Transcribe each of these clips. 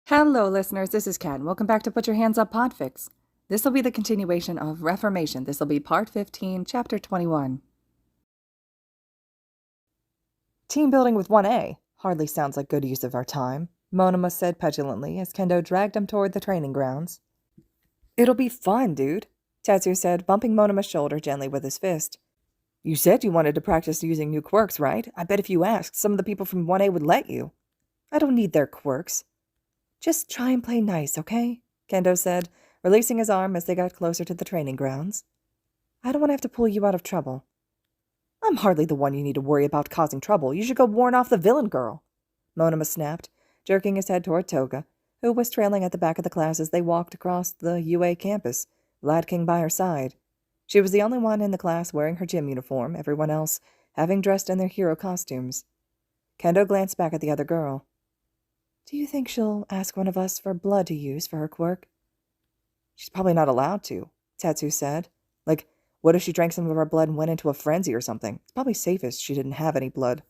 Hello, listeners. This is Ken. Welcome back to Put Your Hands Up Podfics. This will be the continuation of Reformation. This will be Part 15, Chapter 21. Team building with 1A hardly sounds like good use of our time, Monoma said petulantly as Kendo dragged him toward the training grounds. It'll be fun, dude, Tetsu said, bumping Monoma's shoulder gently with his fist. You said you wanted to practice using new quirks, right? I bet if you asked, some of the people from 1A would let you. I don't need their quirks. Just try and play nice, okay? Kendo said, releasing his arm as they got closer to the training grounds. I don't want to have to pull you out of trouble. I'm hardly the one you need to worry about causing trouble. You should go warn off the villain girl, Monoma snapped, jerking his head toward Toga, who was trailing at the back of the class as they walked across the UA campus, Vlad King by her side. She was the only one in the class wearing her gym uniform, everyone else having dressed in their hero costumes. Kendo glanced back at the other girl. Do you think she'll ask one of us for blood to use for her quirk? She's probably not allowed to, Tetsu said. Like, what if she drank some of our blood and went into a frenzy or something? It's probably safest she didn't have any blood.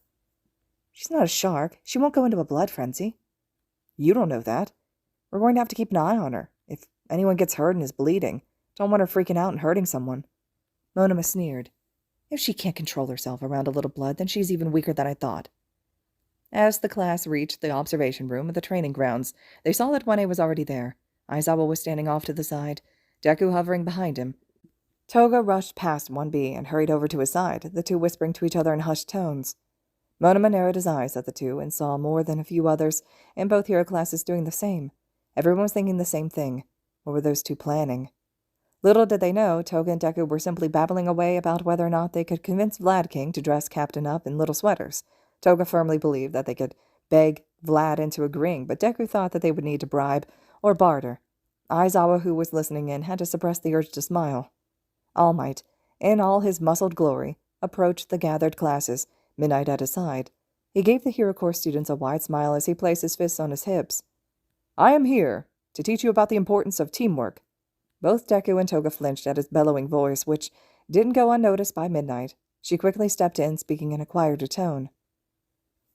She's not a shark. She won't go into a blood frenzy. You don't know that. We're going to have to keep an eye on her. If anyone gets hurt and is bleeding, don't want her freaking out and hurting someone. Monoma sneered. If she can't control herself around a little blood, then she's even weaker than I thought. As the class reached the observation room of the training grounds, they saw that 1A was already there. Aizawa was standing off to the side, Deku hovering behind him. Toga rushed past 1B and hurried over to his side, the two whispering to each other in hushed tones. Monoma narrowed his eyes at the two and saw more than a few others in both hero classes doing the same. Everyone was thinking the same thing. What were those two planning? Little did they know, Toga and Deku were simply babbling away about whether or not they could convince Vlad King to dress Captain up in little sweaters. Toga firmly believed that they could beg Vlad into agreeing, but Deku thought that they would need to bribe or barter. Aizawa, who was listening in, had to suppress the urge to smile. All Might, in all his muscled glory, approached the gathered classes, Midnight at his side. He gave the Hero Corps students a wide smile as he placed his fists on his hips. I am here to teach you about the importance of teamwork. Both Deku and Toga flinched at his bellowing voice, which didn't go unnoticed by Midnight. She quickly stepped in, speaking in a quieter tone.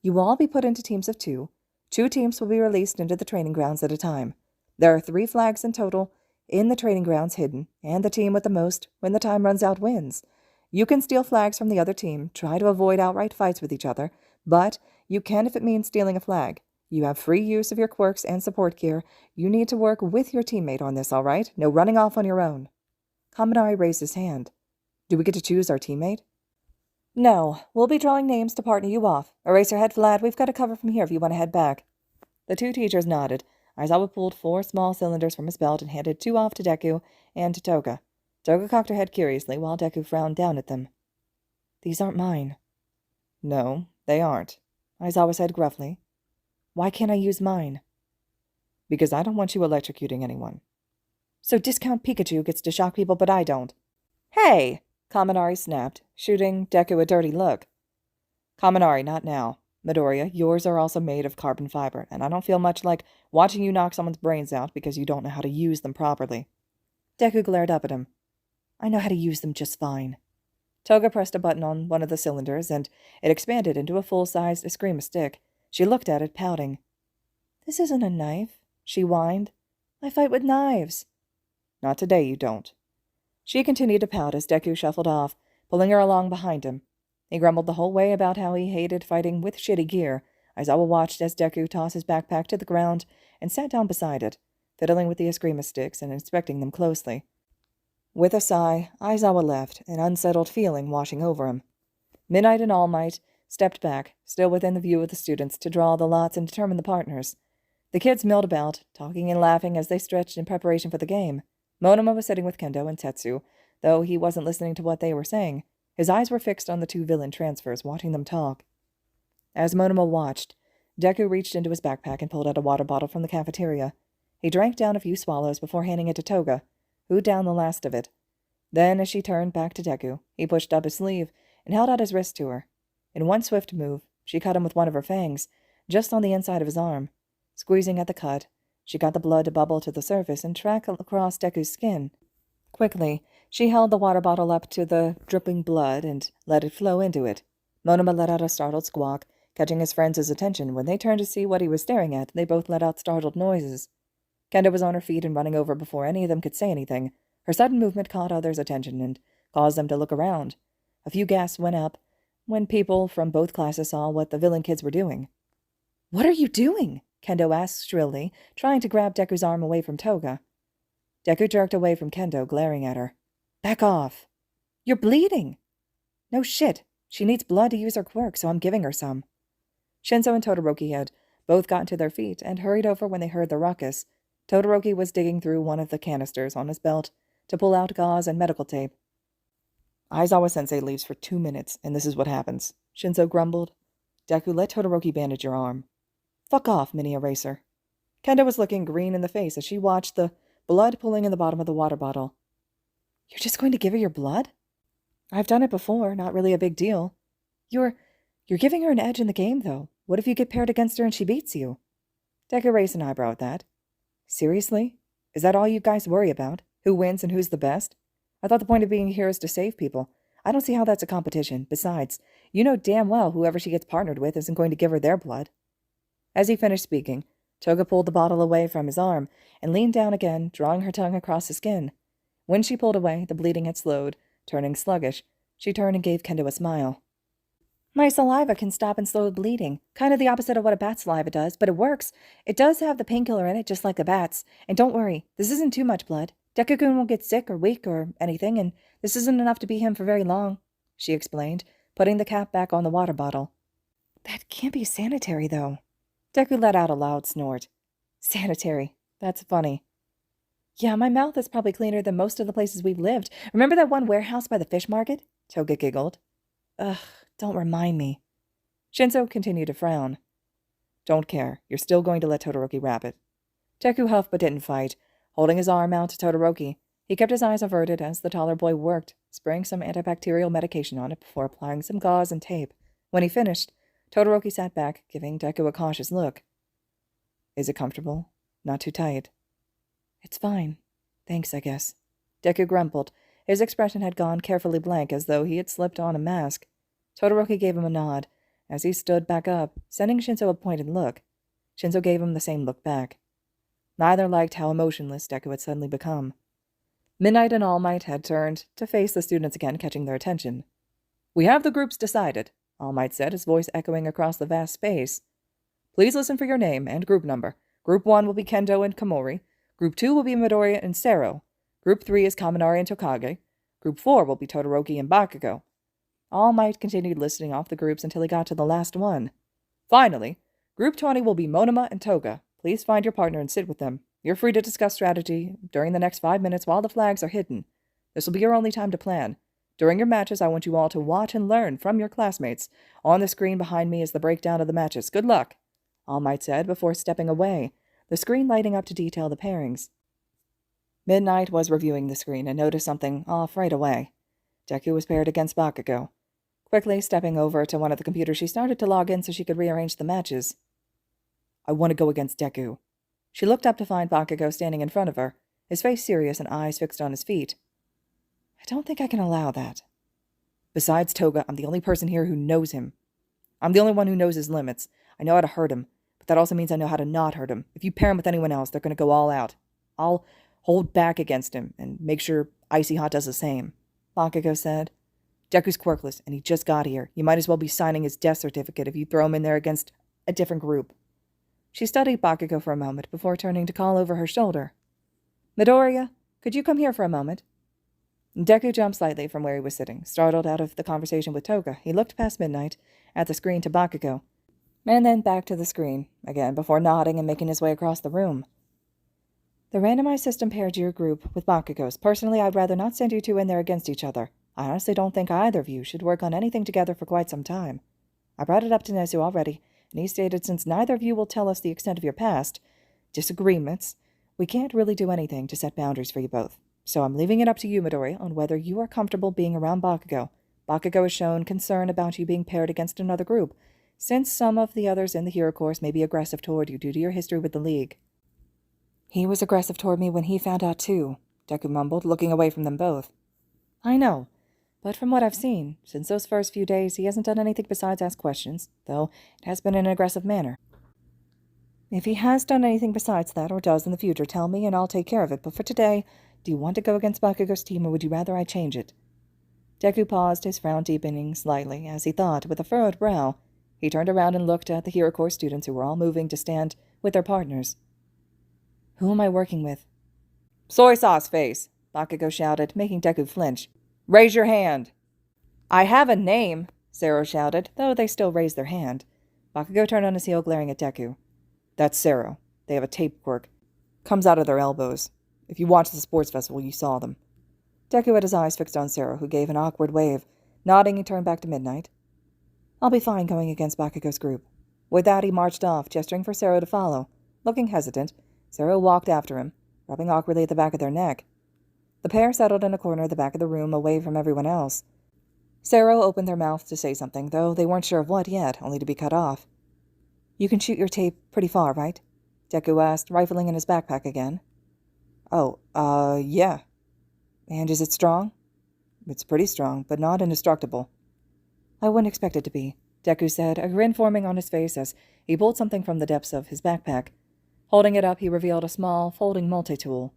You will all be put into teams of two. 2 teams will be released into the training grounds at a time. There are 3 flags in total in the training grounds hidden, and the team with the most, when the time runs out, wins. You can steal flags from the other team, try to avoid outright fights with each other, but you can if it means stealing a flag. You have free use of your quirks and support gear. You need to work with your teammate on this, all right? No running off on your own. Kaminari raised his hand. Do we get to choose our teammate? No, we'll be drawing names to partner you off. Eraserhead Vlad, we've got a cover from here if you want to head back. The 2 teachers nodded. Aizawa pulled 4 small cylinders from his belt and handed 2 off to Deku and to Toga. Toga cocked her head curiously while Deku frowned down at them. These aren't mine. No, they aren't, Aizawa said gruffly. Why can't I use mine? Because I don't want you electrocuting anyone. So Discount Pikachu gets to shock people, but I don't. Hey! Kaminari snapped, shooting Deku a dirty look. Kaminari, not now. Midoriya, yours are also made of carbon fiber, and I don't feel much like watching you knock someone's brains out because you don't know how to use them properly. Deku glared up at him. I know how to use them just fine. Toga pressed a button on one of the cylinders, and it expanded into a full-sized Eskrima stick. She looked at it, pouting. This isn't a knife, she whined. I fight with knives. Not today, you don't. She continued to pout as Deku shuffled off, pulling her along behind him. He grumbled the whole way about how he hated fighting with shitty gear. Aizawa watched as Deku tossed his backpack to the ground and sat down beside it, fiddling with the Eskrima sticks and inspecting them closely. With a sigh, Aizawa left, an unsettled feeling washing over him. Midnight and All Might stepped back, still within the view of the students, to draw the lots and determine the partners. The kids milled about, talking and laughing as they stretched in preparation for the game. Monoma was sitting with Kendo and Tetsu, though he wasn't listening to what they were saying. His eyes were fixed on the 2 villain transfers, watching them talk. As Monoma watched, Deku reached into his backpack and pulled out a water bottle from the cafeteria. He drank down a few swallows before handing it to Toga, who downed the last of it. Then, as she turned back to Deku, he pushed up his sleeve and held out his wrist to her. In one swift move, she cut him with one of her fangs, just on the inside of his arm. Squeezing at the cut, she got the blood to bubble to the surface and track across Deku's skin. Quickly, she held the water bottle up to the dripping blood and let it flow into it. Monoma let out a startled squawk, Catching his friends' attention, when they turned to see what he was staring at, they both let out startled noises. Kendo was on her feet and running over before any of them could say anything. Her sudden movement caught others' attention and caused them to look around. A few gasps went up when people from both classes saw what the villain kids were doing. "What are you doing?" Kendo asked shrilly, trying to grab Deku's arm away from Toga. Deku jerked away from Kendo, glaring at her. "Back off." "You're bleeding." "No shit. She needs blood to use her quirk, so I'm giving her some." Shinso and Todoroki had both gotten to their feet and hurried over when they heard the ruckus. Todoroki was digging through one of the canisters on his belt to pull out gauze and medical tape. "Aizawa-sensei leaves for 2 minutes, and this is what happens," Shinso grumbled. "Deku, let Todoroki bandage your arm." "Fuck off, mini eraser." Kendo was looking green in the face as she watched the blood pooling in the bottom of the water bottle. "You're just going to give her your blood?" "I've done it before, not really a big deal." You're giving her an edge in the game, though. What if you get paired against her and she beats you?" Deku raised an eyebrow at that. "Seriously? Is that all you guys worry about? Who wins and who's the best? I thought the point of being here is to save people. I don't see how that's a competition. Besides, you know damn well whoever she gets partnered with isn't going to give her their blood." As he finished speaking, Toga pulled the bottle away from his arm and leaned down again, drawing her tongue across the skin. When she pulled away, the bleeding had slowed, turning sluggish. She turned and gave Kendo a smile. "My saliva can stop and slow the bleeding. Kind of the opposite of what a bat's saliva does, but it works. It does have the painkiller in it, just like the bat's. And don't worry, this isn't too much blood. Deku-kun won't get sick or weak or anything, and this isn't enough to be him for very long," she explained, putting the cap back on the water bottle. "That can't be sanitary, though." Deku let out a loud snort. "Sanitary. That's funny." "Yeah, my mouth is probably cleaner than most of the places we've lived. Remember that one warehouse by the fish market?" Toga giggled. "Ugh, don't remind me." Shinso continued to frown. "Don't care. You're still going to let Todoroki wrap it." Deku huffed but didn't fight, holding his arm out to Todoroki. He kept his eyes averted as the taller boy worked, spraying some antibacterial medication on it before applying some gauze and tape. When he finished, Todoroki sat back, giving Deku a cautious look. "Is it comfortable? Not too tight?" "It's fine. Thanks, I guess." Deku grumbled. His expression had gone carefully blank, as though he had slipped on a mask. Todoroki gave him a nod, as he stood back up, sending Shinso a pointed look. Shinso gave him the same look back. Neither liked how emotionless Deku had suddenly become. Midnight and All Might had turned to face the students again, catching their attention. "We have the groups decided," All Might said, his voice echoing across the vast space. "Please listen for your name and group number. Group 1 will be Kendo and Komori. Group 2 will be Midoriya and Sero. Group 3 is Kaminari and Tokage. Group 4 will be Todoroki and Bakugou." All Might continued listing off the groups until he got to the last one. "Finally, Group 20 will be Monoma and Toga. Please find your partner and sit with them. You're free to discuss strategy during the next 5 minutes while the flags are hidden. This will be your only time to plan. During your matches, I want you all to watch and learn from your classmates. On the screen behind me is the breakdown of the matches. Good luck," All Might said before stepping away, the screen lighting up to detail the pairings. Midnight was reviewing the screen and noticed something off right away. Deku was paired against Bakugou. Quickly stepping over to one of the computers, she started to log in so she could rearrange the matches. "I want to go against Deku." She looked up to find Bakugou standing in front of her, his face serious and eyes fixed on his feet. "I don't think I can allow that. Besides Toga, I'm the only person here who knows him. I'm the only one who knows his limits. I know how to hurt him, but that also means I know how to not hurt him. If you pair him with anyone else, they're going to go all out. I'll hold back against him and make sure Icy Hot does the same," Bakugou said. "Deku's quirkless, and he just got here. You might as well be signing his death certificate if you throw him in there against a different group." She studied Bakugou for a moment before turning to call over her shoulder. "Midoriya, could you come here for a moment?" Deku jumped slightly from where he was sitting, startled out of the conversation with Toga. He looked past Midnight, at the screen to Bakugou, and then back to the screen again before nodding and making his way across the room. "The randomized system paired your group with Bakugou's. Personally, I'd rather not send you two in there against each other. I honestly don't think either of you should work on anything together for quite some time. I brought it up to Nezu already, and he stated since neither of you will tell us the extent of your past disagreements, we can't really do anything to set boundaries for you both. So I'm leaving it up to you, Midori, on whether you are comfortable being around Bakugou. Bakugou has shown concern about you being paired against another group, since some of the others in the hero course may be aggressive toward you due to your history with the League." "He was aggressive toward me when he found out too," Deku mumbled, looking away from them both. "I know, But from what I've seen, since those first few days, he hasn't done anything besides ask questions, though it has been in an aggressive manner. If he has done anything besides that, or does in the future, tell me and I'll take care of it. But for today, do you want to go against Bakugou's team, or would you rather I change it? Deku paused, his frown deepening slightly, as he thought, with a furrowed brow. He turned around and looked at the Hero Corps students who were all moving to stand with their partners. Who am I working with? Soy sauce face, Bakugou shouted, making Deku flinch. Raise your hand. I have a name, Sero shouted, though they still raised their hand. Bakugou turned on his heel, glaring at Deku. That's Sero. They have a tape quirk. Comes out of their elbows. If you watched the sports festival, you saw them. Deku had his eyes fixed on Sero, who gave an awkward wave. Nodding, he turned back to Midnight. I'll be fine going against Bakugou's group. With that, he marched off, gesturing for Sero to follow. Looking hesitant, Sero walked after him, rubbing awkwardly at the back of their neck. The pair settled in a corner at the back of the room, away from everyone else. Sero opened their mouths to say something, though they weren't sure of what yet, only to be cut off. You can shoot your tape pretty far, right? Deku asked, rifling in his backpack again. Oh, yeah. And is it strong? It's pretty strong, but not indestructible. I wouldn't expect it to be, Deku said, a grin forming on his face as he pulled something from the depths of his backpack. Holding it up, he revealed a small, folding multi-tool.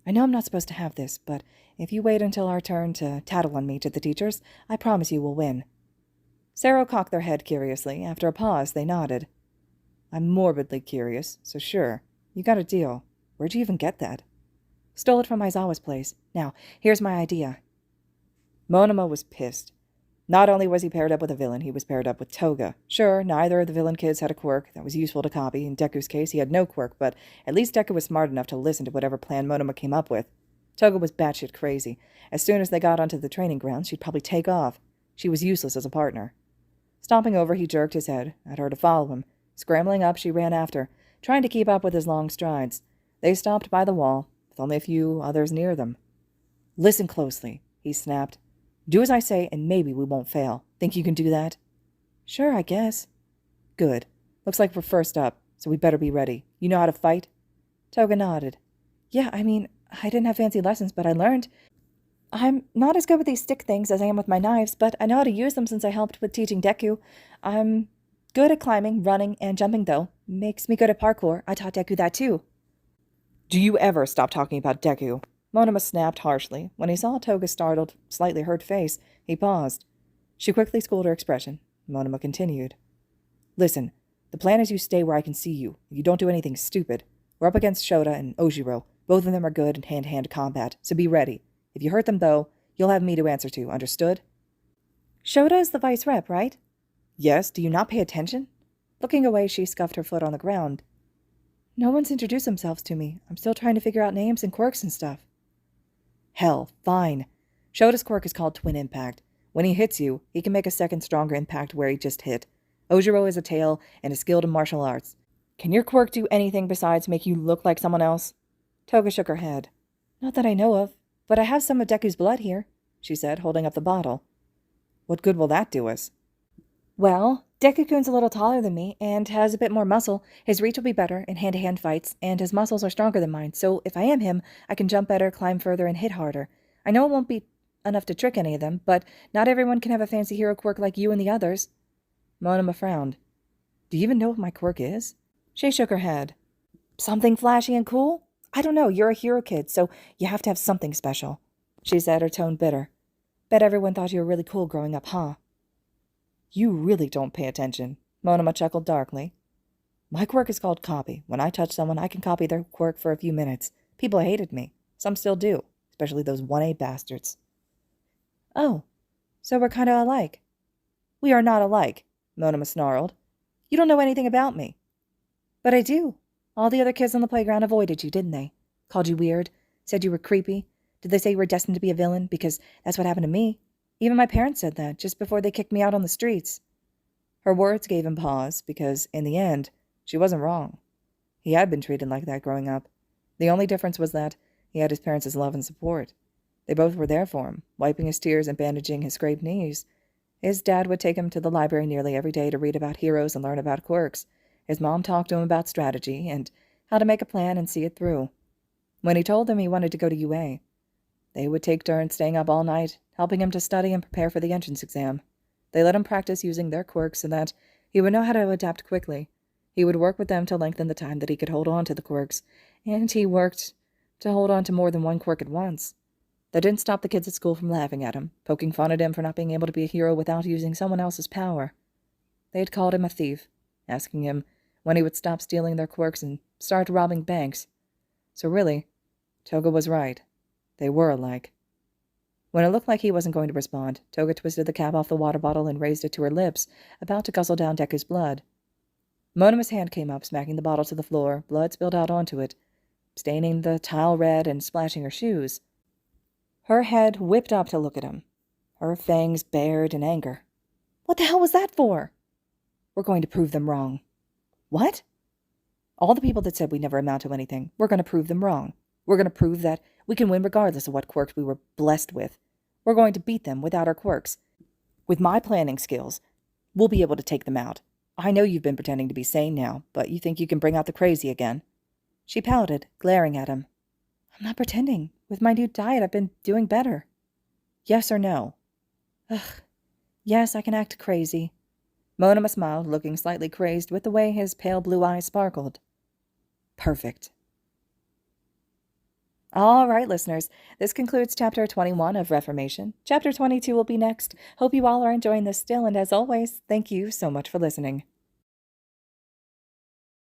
I know I'm not supposed to have this, but if you wait until our turn to tattle on me to the teachers, I promise you will win. Sero cocked their head curiously. After a pause, they nodded. I'm morbidly curious, so sure. You got a deal. Where'd you even get that? Stole it from Aizawa's place. Now, here's my idea. Monoma was pissed. Not only was he paired up with a villain, he was paired up with Toga. Sure, neither of the villain kids had a quirk that was useful to copy. In Deku's case, he had no quirk, but at least Deku was smart enough to listen to whatever plan Monoma came up with. Toga was batshit crazy. As soon as they got onto the training grounds, she'd probably take off. She was useless as a partner. Stomping over, he jerked his head at her to follow him. Scrambling up, she ran after, trying to keep up with his long strides. They stopped by the wall, with only a few others near them. Listen closely, he snapped. Do as I say, and maybe we won't fail. Think you can do that? Sure, I guess. Good. Looks like we're first up, so we better be ready. You know how to fight? Toga nodded. Yeah, I mean, I didn't have fancy lessons, but I learned. I'm not as good with these stick things as I am with my knives, but I know how to use them since I helped with teaching Deku. I'm good at climbing, running, and jumping, though. Makes me good at parkour. I taught Deku that, too. Do you ever stop talking about Deku? Monoma snapped harshly. When he saw Toga's startled, slightly hurt face, he paused. She quickly schooled her expression. Monoma continued. Listen, the plan is you stay where I can see you. You don't do anything stupid. We're up against Shota and Ojiro. Both of them are good in hand-to-hand combat, so be ready. If you hurt them, though, you'll have me to answer to, understood? Shota is the vice rep, right? Yes, do you not pay attention? Looking away, she scuffed her foot on the ground. No one's introduced themselves to me. I'm still trying to figure out names and quirks and stuff. Hell, fine. Shota's quirk is called Twin Impact. When he hits you, he can make a second stronger impact where he just hit. Ojiro is a tail and is skilled in martial arts. Can your quirk do anything besides make you look like someone else? Toga shook her head. Not that I know of, but I have some of Deku's blood here, she said, holding up the bottle. What good will that do us? Well, Deku-kun's a little taller than me and has a bit more muscle. His reach will be better in hand-to-hand fights, and his muscles are stronger than mine, so if I am him, I can jump better, climb further, and hit harder. I know it won't be enough to trick any of them, but not everyone can have a fancy hero quirk like you and the others. Monoma frowned. Do you even know what my quirk is? She shook her head. Something flashy and cool? I don't know, you're a hero kid, so you have to have something special, she said, her tone bitter. Bet everyone thought you were really cool growing up, huh? You really don't pay attention, Monoma chuckled darkly. My quirk is called Copy. When I touch someone, I can copy their quirk for a few minutes. People hated me. Some still do, especially those 1A bastards. Oh, so we're kind of alike. We are not alike, Monoma snarled. You don't know anything about me. But I do. All the other kids on the playground avoided you, didn't they? Called you weird? Said you were creepy? Did they say you were destined to be a villain? Because that's what happened to me. Even my parents said that, just before they kicked me out on the streets. Her words gave him pause, because, in the end, she wasn't wrong. He had been treated like that growing up. The only difference was that he had his parents' love and support. They both were there for him, wiping his tears and bandaging his scraped knees. His dad would take him to the library nearly every day to read about heroes and learn about quirks. His mom talked to him about strategy and how to make a plan and see it through. When he told them he wanted to go to UA, They would take turns staying up all night, helping him to study and prepare for the entrance exam. They let him practice using their quirks so that he would know how to adapt quickly. He would work with them to lengthen the time that he could hold on to the quirks, and he worked to hold on to more than one quirk at once. That didn't stop the kids at school from laughing at him, poking fun at him for not being able to be a hero without using someone else's power. They had called him a thief, asking him when he would stop stealing their quirks and start robbing banks. So really, Toga was right. They were alike. When it looked like he wasn't going to respond, Toga twisted the cap off the water bottle and raised it to her lips, about to guzzle down Deku's blood. Monoma's hand came up, smacking the bottle to the floor. Blood spilled out onto it, staining the tile red and splashing her shoes. Her head whipped up to look at him, her fangs bared in anger. What the hell was that for? We're going to prove them wrong. What? All the people that said we never amount to anything, we're going to prove them wrong. We're going to prove that we can win regardless of what quirks we were blessed with. We're going to beat them without our quirks. With my planning skills, we'll be able to take them out. I know you've been pretending to be sane now, but you think you can bring out the crazy again. She pouted, glaring at him. I'm not pretending. With my new diet, I've been doing better. Yes or no? Ugh. Yes, I can act crazy. Monoma smiled, looking slightly crazed with the way his pale blue eyes sparkled. Perfect. All right, listeners, this concludes Chapter 21 of Reformation. Chapter 22 will be next. Hope you all are enjoying this still, and as always, thank you so much for listening.